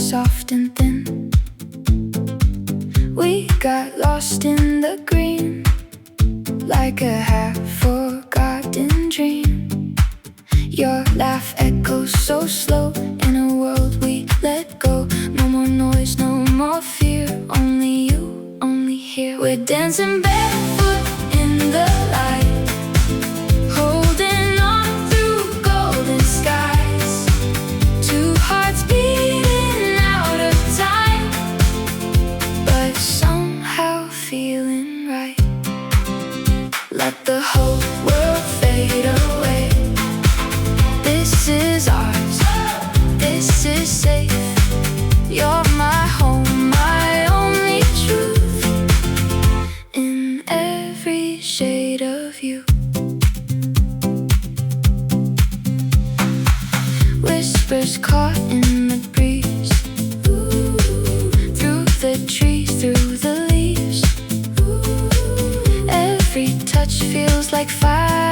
soft and thin. We got lost in the green, like a half-forgotten dream. Your laugh echoes so slow in a world we let go. No more noise, no more fear, only you, only here. We're dancing barefoot in the light, holding on through golden skies. Two hearts beating out of time, but somehow feeling right. Let the whole world fade away. This is ours, this is safe. You're my home, my only truth, in every shade of you. Whispers caught in the breeze, ooh, through the trees, through the leaves. Ooh, every touch feels like fire.